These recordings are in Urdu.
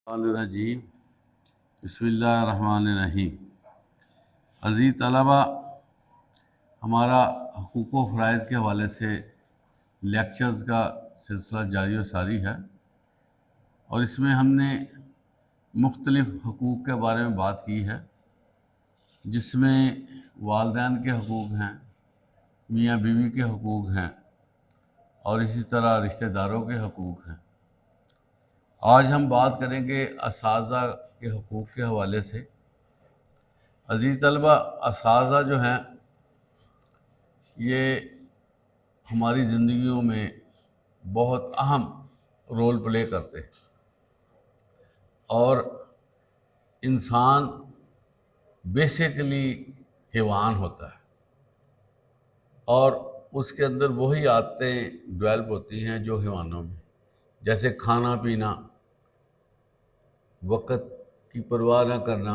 الرجیم بسم اللہ الرحمن الرحیم۔ عزیز طلبہ، ہمارا حقوق و فرائض کے حوالے سے لیکچرز کا سلسلہ جاری و ساری ہے، اور اس میں ہم نے مختلف حقوق کے بارے میں بات کی ہے، جس میں والدین کے حقوق ہیں، میاں بیوی کے حقوق ہیں، اور اسی طرح رشتہ داروں کے حقوق ہیں۔ آج ہم بات کریں گے اساتذہ کے حقوق کے حوالے سے۔ عزیز طلبہ، اساتذہ جو ہیں یہ ہماری زندگیوں میں بہت اہم رول پلے کرتے ہیں، اور انسان بیسیکلی حیوان ہوتا ہے، اور اس کے اندر وہی عادتیں ڈیولپ ہوتی ہیں جو حیوانوں میں، جیسے کھانا پینا، وقت کی پرواہ نہ کرنا،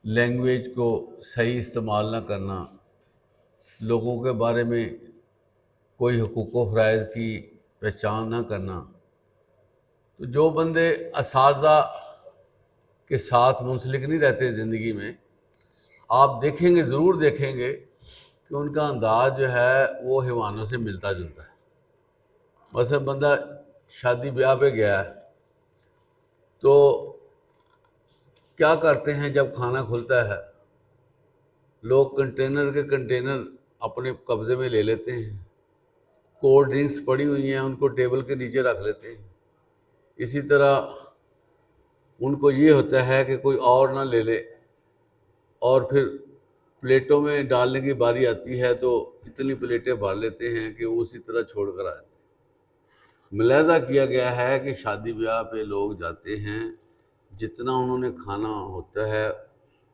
لینگویج کو صحیح استعمال نہ کرنا، لوگوں کے بارے میں کوئی حقوق و فرائض کی پہچان نہ کرنا۔ تو جو بندے اساتذہ کے ساتھ منسلک نہیں رہتے زندگی میں، آپ دیکھیں گے، ضرور دیکھیں گے کہ ان کا انداز جو ہے وہ حیوانوں سے ملتا جلتا ہے۔ مثلا بندہ شادی بیاہ پہ گیا ہے تو کیا کرتے ہیں، جب کھانا کھلتا ہے لوگ کنٹینر کے کنٹینر اپنے قبضے میں لے لیتے ہیں، کولڈ ڈرنکس پڑی ہوئی ہیں ان کو ٹیبل کے نیچے رکھ لیتے ہیں۔ اسی طرح ان کو یہ ہوتا ہے کہ کوئی اور نہ لے لے، اور پھر پلیٹوں میں ڈالنے کی باری آتی ہے تو اتنی پلیٹیں بھر لیتے ہیں کہ وہ اسی طرح چھوڑ کر آتے ہیں۔ ملاحظہ کیا گیا ہے کہ شادی بیاہ پہ لوگ جاتے ہیں، جتنا انہوں نے کھانا ہوتا ہے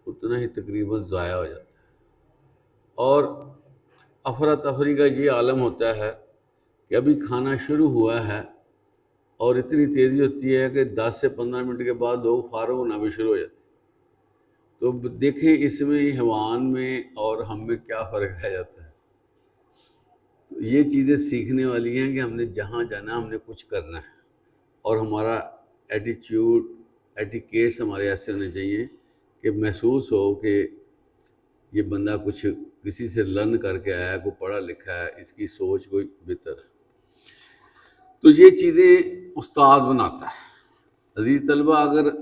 اتنا ہی تقریباً ضائع ہو جاتا ہے، اور افراتفری کا یہ عالم ہوتا ہے کہ ابھی کھانا شروع ہوا ہے اور اتنی تیزی ہوتی ہے کہ 10 سے 15 منٹ کے بعد لوگ فارغ ہونا بھی شروع ہو جاتے ہیں۔ تو دیکھیں اس میں حیوان میں اور ہم میں کیا فرق آ جاتا ہے۔ تو یہ چیزیں سیکھنے والی ہیں کہ ہم نے جہاں جانا ہم نے کچھ کرنا ہے، اور ہمارا ایٹیچیوڈ، ایٹیکیٹس ہمارے ایسے ہونے چاہیے کہ محسوس ہو کہ یہ بندہ کچھ کسی سے لرن کر کے آیا ہے، کوئی پڑھا لکھا ہے، اس کی سوچ کوئی بہتر ہے۔ تو یہ چیزیں استاد بناتا ہے۔ عزیز طلبہ، اگر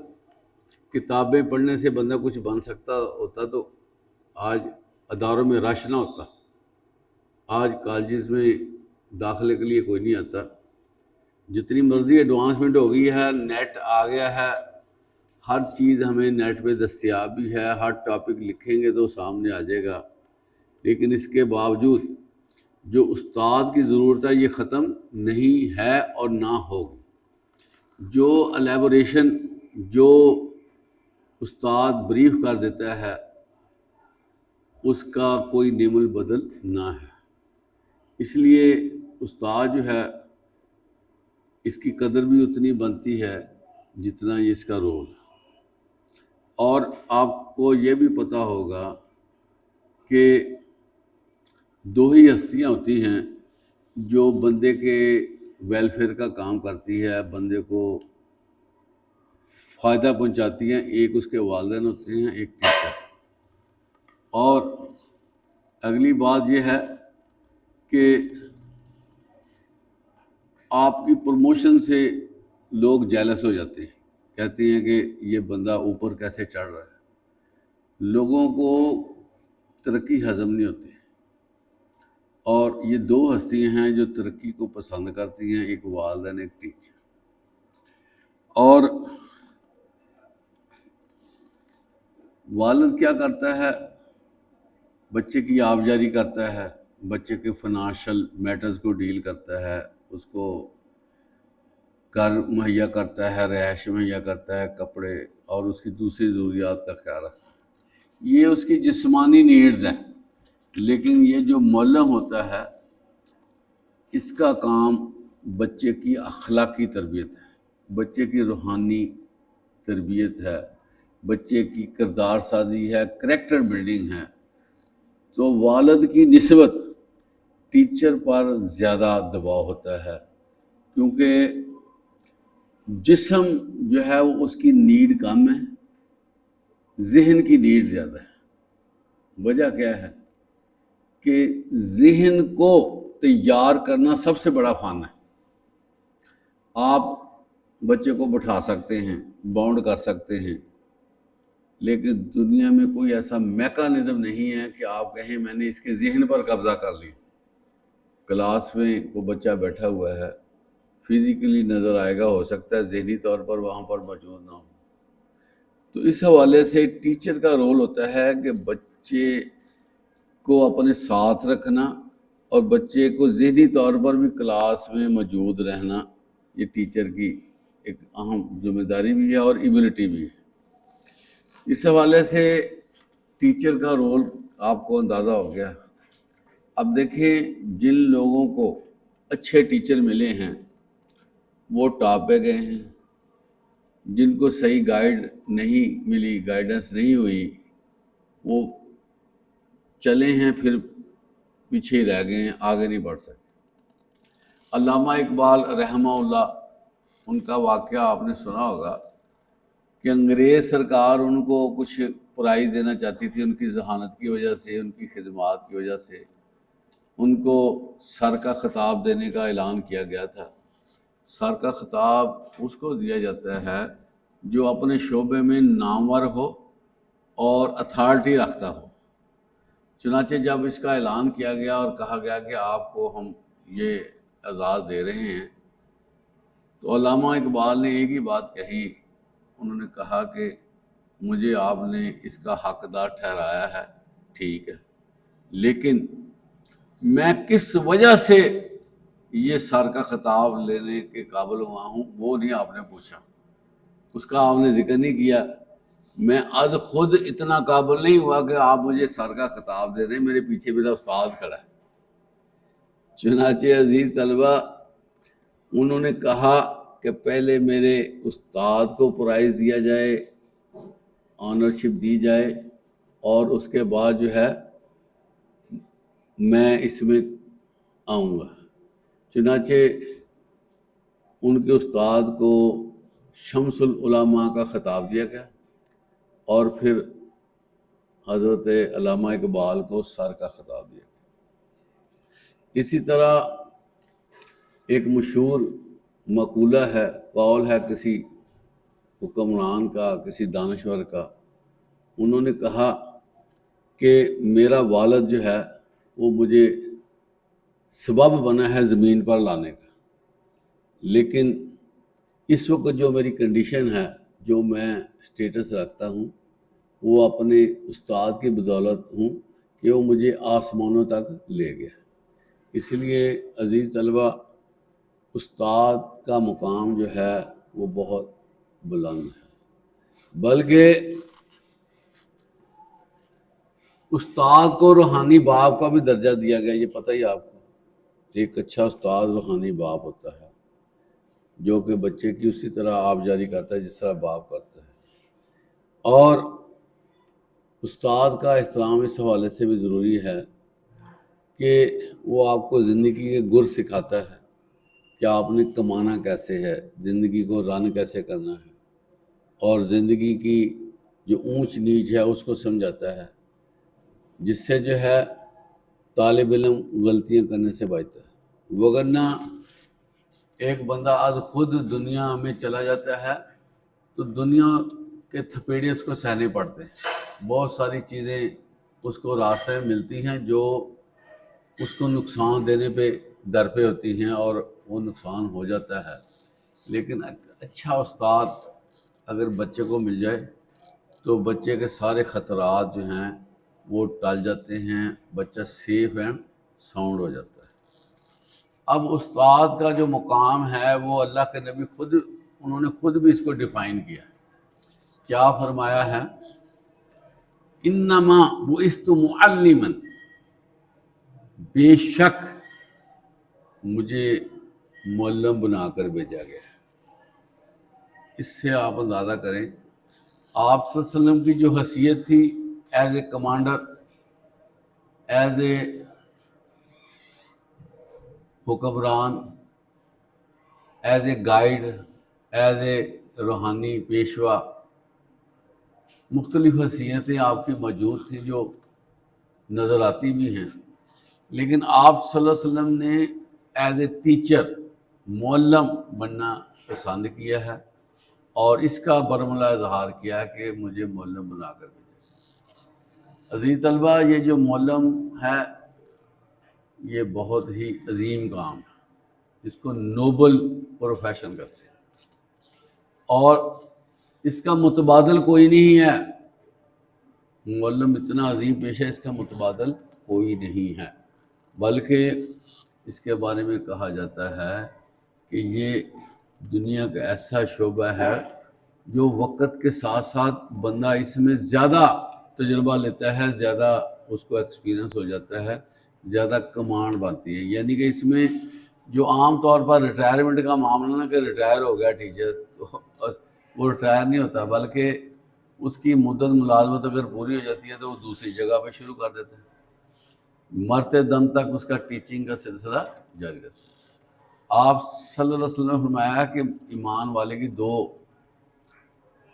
کتابیں پڑھنے سے بندہ کچھ بن سکتا ہوتا تو آج اداروں میں رش نہ ہوتا، آج کالجز میں داخلے کے لیے کوئی نہیں آتا۔ جتنی مرضی ایڈوانسمنٹ ہو گئی ہے، نیٹ آ گیا ہے، ہر چیز ہمیں نیٹ پہ دستیاب بھی ہے، ہر ٹاپک لکھیں گے تو سامنے آ جائے گا، لیکن اس کے باوجود جو استاد کی ضرورت ہے یہ ختم نہیں ہے اور نہ ہوگی۔ جو الیبوریشن جو استاد بریف کر دیتا ہے اس کا کوئی نعم البدل نہ ہے۔ اس لیے استاد جو ہے اس کی قدر بھی اتنی بنتی ہے جتنا یہ اس کا رول ہے۔ اور آپ کو یہ بھی پتہ ہوگا کہ دو ہی ہستیاں ہوتی ہیں جو بندے کے ویلفیئر کا کام کرتی ہے، بندے کو فائدہ پہنچاتی ہیں، ایک اس کے والدین ہوتے ہیں، ایک ٹیچر۔ اور اگلی بات یہ ہے کہ آپ کی پروموشن سے لوگ جیلس ہو جاتے ہیں، کہتے ہیں کہ یہ بندہ اوپر کیسے چڑھ رہا ہے۔ لوگوں کو ترقی ہضم نہیں ہوتی، اور یہ دو ہستیاں ہیں جو ترقی کو پسند کرتی ہیں، ایک والدین، ایک ٹیچر۔ اور والد کیا کرتا ہے؟ بچے کی آبجاری کرتا ہے، بچے کے فنانشل میٹرز کو ڈیل کرتا ہے، اس کو گھر مہیا کرتا ہے، رہائش مہیا کرتا ہے، کپڑے، اور اس کی دوسری ضروریات کا خیال رکھتا ہے۔ یہ اس کی جسمانی نیڈز ہیں، لیکن یہ جو معلم ہوتا ہے اس کا کام بچے کی اخلاقی تربیت ہے، بچے کی روحانی تربیت ہے، بچے کی کردار سازی ہے، کریکٹر بلڈنگ ہے۔ تو والد کی نسبت ٹیچر پر زیادہ دباؤ ہوتا ہے، کیونکہ جسم جو ہے وہ اس کی نیڈ کم ہے، ذہن کی نیڈ زیادہ ہے۔ وجہ کیا ہے کہ ذہن کو تیار کرنا سب سے بڑا فن ہے۔ آپ بچے کو بٹھا سکتے ہیں، باؤنڈ کر سکتے ہیں، لیکن دنیا میں کوئی ایسا میکانزم نہیں ہے کہ آپ کہیں میں نے اس کے ذہن پر قبضہ کر لی۔ کلاس میں کوئی بچہ بیٹھا ہوا ہے، فزیکلی نظر آئے گا، ہو سکتا ہے ذہنی طور پر وہاں پر موجود نہ ہو۔ تو اس حوالے سے ٹیچر کا رول ہوتا ہے کہ بچے کو اپنے ساتھ رکھنا اور بچے کو ذہنی طور پر بھی کلاس میں موجود رہنا، یہ ٹیچر کی ایک اہم ذمہ داری بھی ہے اور ایبلٹی بھی ہے۔ اس حوالے سے ٹیچر کا رول آپ کو اندازہ ہو گیا۔ اب دیکھیں جن لوگوں کو اچھے ٹیچر ملے ہیں وہ ٹاپ پہ گئے ہیں، جن کو صحیح گائیڈ نہیں ملی، گائیڈنس نہیں ہوئی، وہ چلے ہیں پھر پیچھے ہی رہ گئے ہیں، آگے نہیں بڑھ سکتے۔ علامہ اقبال رحمہ اللہ، ان کا واقعہ آپ نے سنا ہوگا کہ انگریز سرکار ان کو کچھ پرائز دینا چاہتی تھی، ان کی ذہانت کی وجہ سے، ان کی خدمات کی وجہ سے ان کو سر کا خطاب دینے کا اعلان کیا گیا تھا۔ سر کا خطاب اس کو دیا جاتا ہے جو اپنے شعبے میں نامور ہو اور اتھارٹی رکھتا ہو۔ چنانچہ جب اس کا اعلان کیا گیا اور کہا گیا کہ آپ کو ہم یہ اعزاز دے رہے ہیں، تو علامہ اقبال نے ایک ہی بات کہی، انہوں نے کہا کہ مجھے آپ نے اس کا حقدار ٹھہرایا ہے، ٹھیک ہے، لیکن میں کس وجہ سے یہ سر کا خطاب لینے کے قابل ہوا ہوں وہ نہیں آپ نے پوچھا، اس کا آپ نے ذکر نہیں کیا۔ میں از خود اتنا قابل نہیں ہوا کہ آپ مجھے سر کا خطاب دے دیں، میرے پیچھے میرا استاد کھڑا ہے۔ چنانچہ عزیز طلبہ، انہوں نے کہا کہ پہلے میرے استاد کو پرائز دیا جائے، آنرشپ دی جائے، اور اس کے بعد جو ہے میں اس میں آؤں گا۔ چنانچہ ان کے استاد کو شمس العلماء کا خطاب دیا گیا اور پھر حضرت علامہ اقبال کو سر کا خطاب دیا گیا۔ اسی طرح ایک مشہور مقولہ ہے، قول ہے کسی حکمران کا، کسی دانشور کا، انہوں نے کہا کہ میرا والد جو ہے وہ مجھے سبب بنا ہے زمین پر لانے کا، لیکن اس وقت جو میری کنڈیشن ہے، جو میں اسٹیٹس رکھتا ہوں، وہ اپنے استاد کی بدولت ہوں کہ وہ مجھے آسمانوں تک لے گیا۔ اس لیے عزیز طلبہ، استاد کا مقام جو ہے وہ بہت بلند ہے، بلکہ استاد کو روحانی باپ کا بھی درجہ دیا گیا، یہ پتہ ہی آپ کو۔ ایک اچھا استاد روحانی باپ ہوتا ہے جو کہ بچے کی اسی طرح آب جاری کرتا ہے جس طرح باپ کرتا ہے۔ اور استاد کا احترام اس حوالے سے بھی ضروری ہے کہ وہ آپ کو زندگی کے گر سکھاتا ہے کہ آپ نے کمانا کیسے ہے، زندگی کو رن کیسے کرنا ہے، اور زندگی کی جو اونچ نیچ ہے اس کو سمجھاتا ہے، جس سے جو ہے طالب علم غلطیاں کرنے سے بچتا ہے۔ وگرنہ ایک بندہ آج خود دنیا میں چلا جاتا ہے تو دنیا کے تھپیڑے اس کو سہنے پڑتے ہیں، بہت ساری چیزیں اس کو راستے میں ملتی ہیں جو اس کو نقصان دینے پہ در پہ ہوتی ہیں اور وہ نقصان ہو جاتا ہے۔ لیکن اچھا استاد اگر بچے کو مل جائے تو بچے کے سارے خطرات جو ہیں وہ ٹل جاتے ہیں، بچہ سیف اینڈ ساؤنڈ ہو جاتا ہے۔ اب استاد کا جو مقام ہے وہ اللہ کے نبی خود، انہوں نے خود بھی اس کو ڈیفائن کیا ہے۔ کیا فرمایا ہے؟ انما بعثت معلما، بے شک مجھے معلم بنا کر بھیجا گیا ہے۔ اس سے آپ اندازہ کریں آپ صلی اللہ علیہ وسلم کی جو حیثیت تھی as a commander, as a حکمران، as a guide, as a روحانی پیشوا مختلف حیثیتیں آپ کی موجود تھیں جو نظر آتی بھی ہیں، لیکن آپ صلی اللہ علیہ وسلم نے ایز اے ٹیچر معلم بننا پسند کیا ہے، اور اس کا برملا اظہار کیا کہ مجھے معلم بنا کر بھیجا۔ عزیز طلبہ، یہ جو معلم ہے یہ بہت ہی عظیم کام ہے، اس کو نوبل پروفیشن کہتے ہیں، اور اس کا متبادل کوئی نہیں ہے۔ معلم اتنا عظیم پیشہ، اس کا متبادل کوئی نہیں ہے، بلکہ اس کے بارے میں کہا جاتا ہے کہ یہ دنیا کا ایسا شعبہ ہے جو وقت کے ساتھ ساتھ بندہ اس میں زیادہ تجربہ لیتا ہے، زیادہ اس کو ایکسپیرینس ہو جاتا ہے، زیادہ کمانڈ بنتی ہے۔ یعنی کہ اس میں جو عام طور پر ریٹائرمنٹ کا معاملہ نا کہ ریٹائر ہو گیا ٹیچر تو وہ ریٹائر نہیں ہوتا، بلکہ اس کی مدت ملازمت اگر پوری ہو جاتی ہے تو وہ دوسری جگہ پہ شروع کر دیتا ہے، مرتے دم تک اس کا ٹیچنگ کا سلسلہ جاری رہتا ہے۔ آپ صلی اللہ علیہ وسلم نے فرمایا کہ ایمان والے کی دو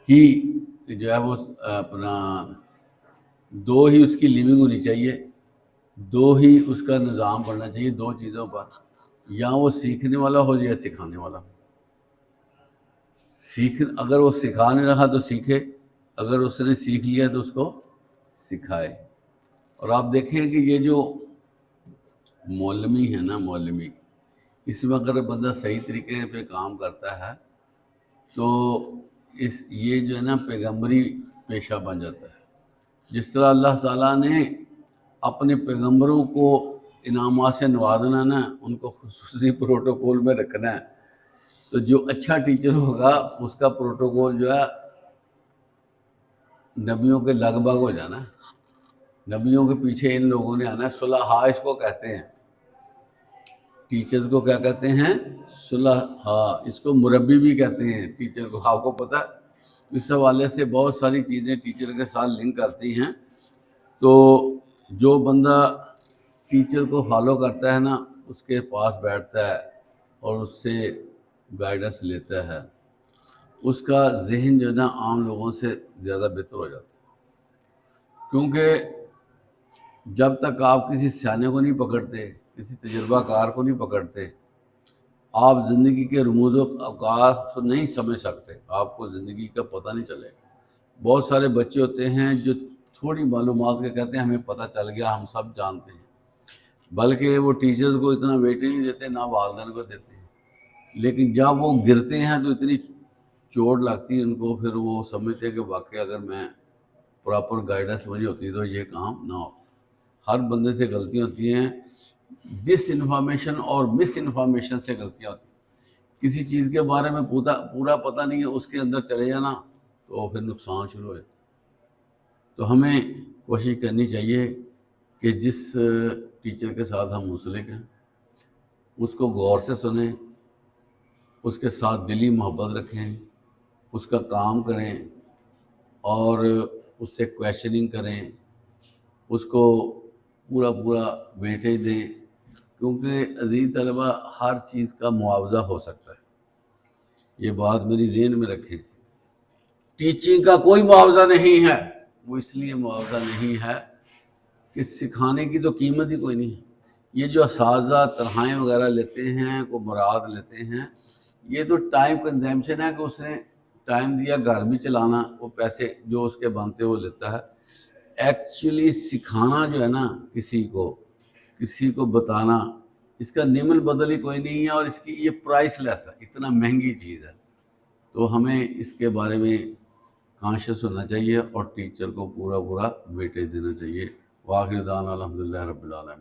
ہی جو ہے وہ دو ہی اس کی لیونگ ہونی چاہیے، دو ہی اس کا نظام بننا چاہیے، دو چیزوں پر، یا وہ سیکھنے والا ہو یا سکھانے والا ہو۔ اگر وہ سکھا نہیں رہا تو سیکھے، اگر اس نے سیکھ لیا تو اس کو سکھائے۔ اور آپ دیکھیں کہ یہ جو معلمی ہے نا، معلمی، اس میں اگر بندہ صحیح طریقے پہ کام کرتا ہے تو یہ جو ہے نا پیغمبری پیشہ بن جاتا ہے۔ جس طرح اللہ تعالیٰ نے اپنے پیغمبروں کو انعامات سے نوازنا نا، ان کو خصوصی پروٹوکول میں رکھنا ہے، تو جو اچھا ٹیچر ہوگا اس کا پروٹوکول جو ہے نبیوں کے لگ بھگ ہو جانا، نبیوں کے پیچھے ان لوگوں نے آنا ہے۔ صلحاء اس کو کہتے ہیں، ٹیچرز کو کیا کہتے ہیں؟ صلحاء۔ اس کو مربی بھی کہتے ہیں ٹیچر کو، آپ کو پتہ ہے۔ اس حوالے سے بہت ساری چیزیں ٹیچر کے ساتھ لنک کرتی ہیں۔ تو جو بندہ ٹیچر کو فالو کرتا ہے نا، اس کے پاس بیٹھتا ہے اور اس سے گائیڈنس لیتا ہے، اس کا ذہن جو ہے نا عام لوگوں سے زیادہ بہتر ہو جاتا ہے، کیونکہ جب تک آپ کسی سیانے کو نہیں پکڑتے، کسی تجربہ کار کو نہیں پکڑتے، آپ زندگی کے رموز و اوقات نہیں سمجھ سکتے، آپ کو زندگی کا پتہ نہیں چلے گا۔ بہت سارے بچے ہوتے ہیں جو تھوڑی معلومات کے کہتے ہیں ہمیں پتہ چل گیا، ہم سب جانتے ہیں، بلکہ وہ ٹیچرز کو اتنا ویٹیج نہیں دیتے، نہ والدین کو دیتے ہیں، لیکن جب وہ گرتے ہیں تو اتنی چوٹ لگتی ہے ان کو، پھر وہ سمجھتے ہیں کہ واقعی اگر میں پراپر گائیڈنس مجھے ہوتی تو یہ کام نہ ہو۔ ہر بندے سے غلطیاں ہوتی ہیں، ڈس انفارمیشن اور مس انفارمیشن سے غلطیاں ہوتی ہیں۔ کسی چیز کے بارے میں پورا پتہ نہیں ہے، اس کے اندر چلے جانا تو پھر نقصان شروع ہو جاتا ہے۔ تو ہمیں کوشش کرنی چاہیے کہ جس ٹیچر کے ساتھ ہم منسلک ہیں اس کو غور سے سنیں، اس کے ساتھ دلی محبت رکھیں، اس کا کام کریں اور اس سے کویشچننگ کریں، اس کو پورا ویٹیج دیں، کیونکہ عزیز طلبہ ہر چیز کا معاوضہ ہو سکتا ہے، یہ بات میری ذہن میں رکھیں۔ ٹیچنگ کا کوئی معاوضہ نہیں ہے، وہ اس لیے معاوضہ نہیں ہے کہ سکھانے کی تو قیمت ہی کوئی نہیں ہے۔ یہ جو اساتذہ تنخواہیں وغیرہ لیتے ہیں، کو مراد لیتے ہیں، یہ تو ٹائم کنزمپشن ہے کہ اس نے ٹائم دیا گھر بھی چلانا، وہ پیسے جو اس کے بنتے وہ لیتا ہے۔ ایکچولی سکھانا جو ہے نا، کسی کو بتانا، اس کا نعم البدل ہی کوئی نہیں ہے، اور اس کی یہ پرائس لیس ہے، اتنا مہنگی چیز ہے۔ تو ہمیں اس کے بارے میں کانشیس ہونا چاہیے اور ٹیچر کو پورا ویٹیج دینا چاہیے۔ وآخر دعوانا الحمدللہ رب العالمین۔